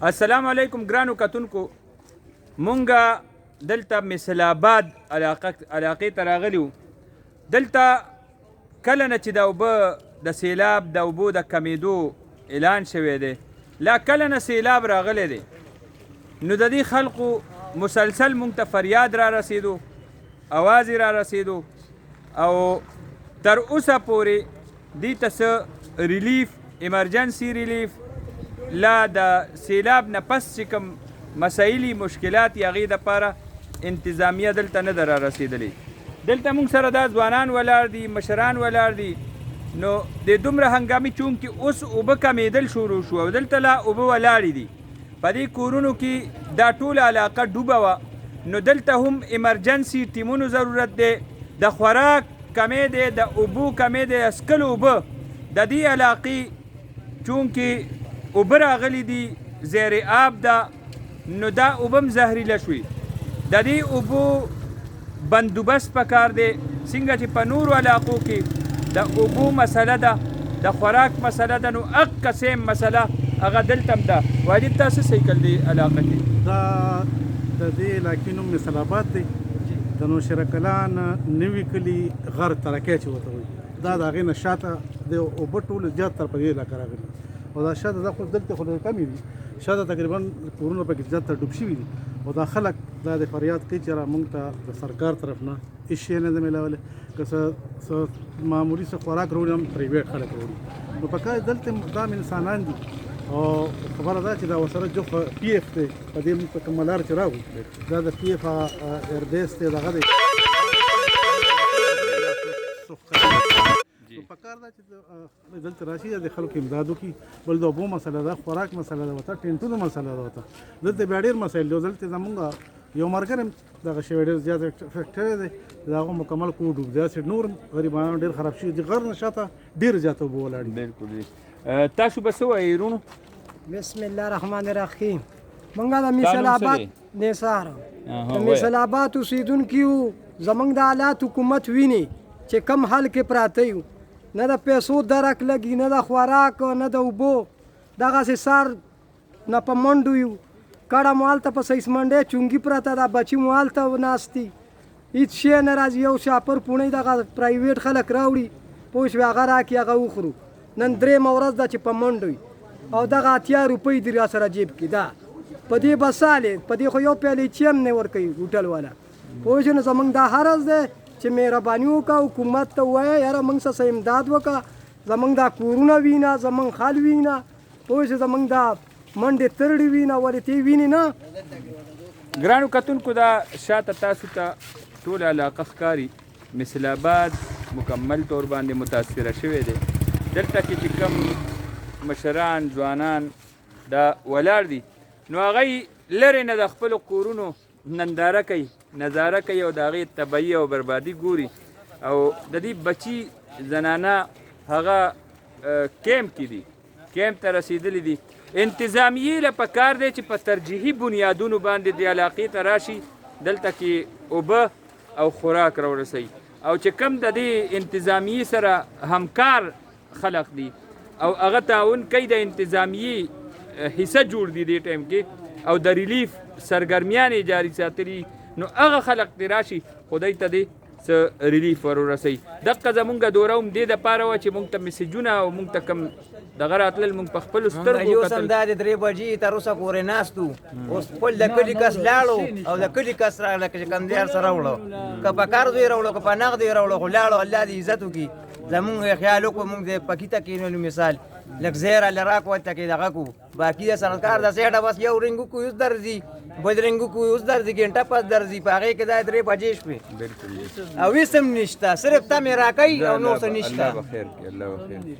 السلام علیکم ګرانو کتونکو، مونږ دلته مثل آباد علاقې ته راغلي وو. دلته کله نه چې د اوبه د سیلاب د اوبو د کمیدو اعلان شوی دی، لا کله نه سیلاب راغلی دی، نو د دې خلقو مسلسل مونږ ته فریاد را رسیدو، اواز را رسیدو، او تر اوسه پورې دې ته څه ریلیف، ایمرجنسي ریلیف لا د سیلاب نه پس چې کوم مسایلي مشکلات یې هغې دپاره انتظامیه دلته نه ده را رسېدلې. دلته موږ سره دا ځوانان ولاړ دي، مشران ولاړ دي، نو د دومره هنګامي چونکې اوس اوبه کمیدل شروع شو او دلته لا اوبه ولاړې دي، په دې کورونو کې دا ټوله علاقه ډوبه وه، نو دلته هم ایمرجنسي ټیمونو ضرورت دی، د خوراک کمی دی، د اوبو کمی دی، اسکلو اوبه د دې علاقې چونکې اوبه راغلي دي، زیر آب ده، نو دا اوبه هم زهریله شوي. د دې اوبو بندوبست پکار دی، څنګه چې په نورو علاقو کې د اوبو مسله ده، د خوراک مسله ده، نو هغه سیم مسله هغه دلته هم ده. واجد تا څه صحیح کړل دې علاقه کې؟ دا د دې علاقې نوم مثل آباد دی، د نوشیره کلان نوي کلي غر ترکیه چې ورته وایي، دا د هغې نه شاته د اوبه ټولې زیات تر په دې علاقه راغلي، او دا شاته دا خو دلته خو کمې دي، شاته تقریبا کورونه پکې زیات تر ډوب شوي دي، او دا خلک دا د فریاد کوي چې را موږ ته د سرکار طرف نه هېڅ شی نه دی میلاولی، که څه معمولي څه خوراک راوړي هم پرایویټ خلک راوړي، نو پکار دلته دا انسانان دي، او خبره ده چې دا ورسره جوخ پی ایف دی، په دې موږ ته کوم لار چې راغلو دا د پی ایف ایربیس دی، دغه دی پکار ده چې دلته راشي د خلکو امداد وکړي. بل د اوبو مسله ده، خوراک مسله ده، ورته ټینټونو مسله ده، ورته دلته بیا ډېر مسایل دي. دلته زمونږ یو ملګری هم دغه شوی ډېر زیات افیکټ شوی دی، د هغه مکمل کور ډوب دی، داسې نور غریبان ډېر خراب شوي دي، غر نه شاته ډېر زیات اوبه ولاړ دي. بلکل. تاسو به څه وایئ وروڼو؟ بسم الله الرحمن الرحیم. مونږ د مثل آباد نثار د مثل آباد اوسېدونکي یو. زمونږ د حالات حکومت ویني چې کم حال کې پراته یو، نه د پیسو درک لګي، نه د خوراک، نه د اوبو، دغسې سار نه په منډو یو. کډه مو هلته په سیس منډی چونګي پرته ده، بچي مو هلته ناست دي، هېڅ شی نه راځي. یو شاپر پوڼۍ دغه پرایویټ خلک راوړي، پوه شوې، هغه راکړي، هغه وخورو. نن درېیمه ورځ ده چې په منډو وي، او دغه 80 روپۍ دي را سره جیب کې، دا په دې بسالې، په دې خو یو پیالې چای هم نه ورکوي هوټل والا، پوه شو. نو زموږ دا حرض دی چې مهرباني وکړه، حکومت ته ووایه یاره موږ څه امداد وکړه، زموږ دا کورونه وینه، زموږ خل وینه، پوه شو، زموږ دا منډې ترړې وینه، ولې تی وینې نه. ګرانو کتونکو، دا شاته تاسو ته ټوله علاقه ښکاري، مثل آباد مکمل طور باندې متاثره شوی دی. دلته کې چې کوم مشران، ځوانان دا ولاړ دي، نو هغوی لرې نه د خپلو کورونو ننداره کوي، نظاره کوي، او د هغې تباهي او بربادي ګوري، او د دې بچي زنانه هغه کیمپ کې دي، کیمپ ته رسېدلي دي. انتظامیې له پکار دی چې په ترجیحي بنیادونو باندې دې علاقې ته راشي، دلته کې اوبه او خوراک راورسوي، او چې کوم د دې انتظامیې سره همکار خلق دي او هغه تعاون کوي، د انتظامیې حصه جوړ دي دې ټایم کې، او د ریلیف سرګرمیانې جاري ساتلي، نو هغه خلق دې راشي، خدای ته دې څه ریلیف ور ورسوي. دقه زمونږ دوره هم دې دپاره وه چې مونږ ته میسیجونه او مونږ ته کوم دغه راتلل، مونږ په خپلو سترګو اوس هم دا د 3 بجې تر اوسه پورې ناست وو. اوس خپل د کلي کس لاړو، او د کلي کس راغله چې کوم دی هر څه راوړو، که په قرض یې راوړو، که په نغد یې راوړو، خو لاړو. الله دې عزت وکړي. زمونږ خیال وکړو موږ د پکي ته کېنولو، مثال لږ زیره لراک ورته کې دغه کړو، باقي د سرکار د سیټه بس یو رنګ وکړو اوس درځي، بل رنګ وکړو اوس درځي، ګنټه پس درځي، په هغې کې دا 3 بجې شوې او هېڅ هم نشته، صرف تمې راکوي او نور څه نشته. الله بخیر کړي، الله بخیر.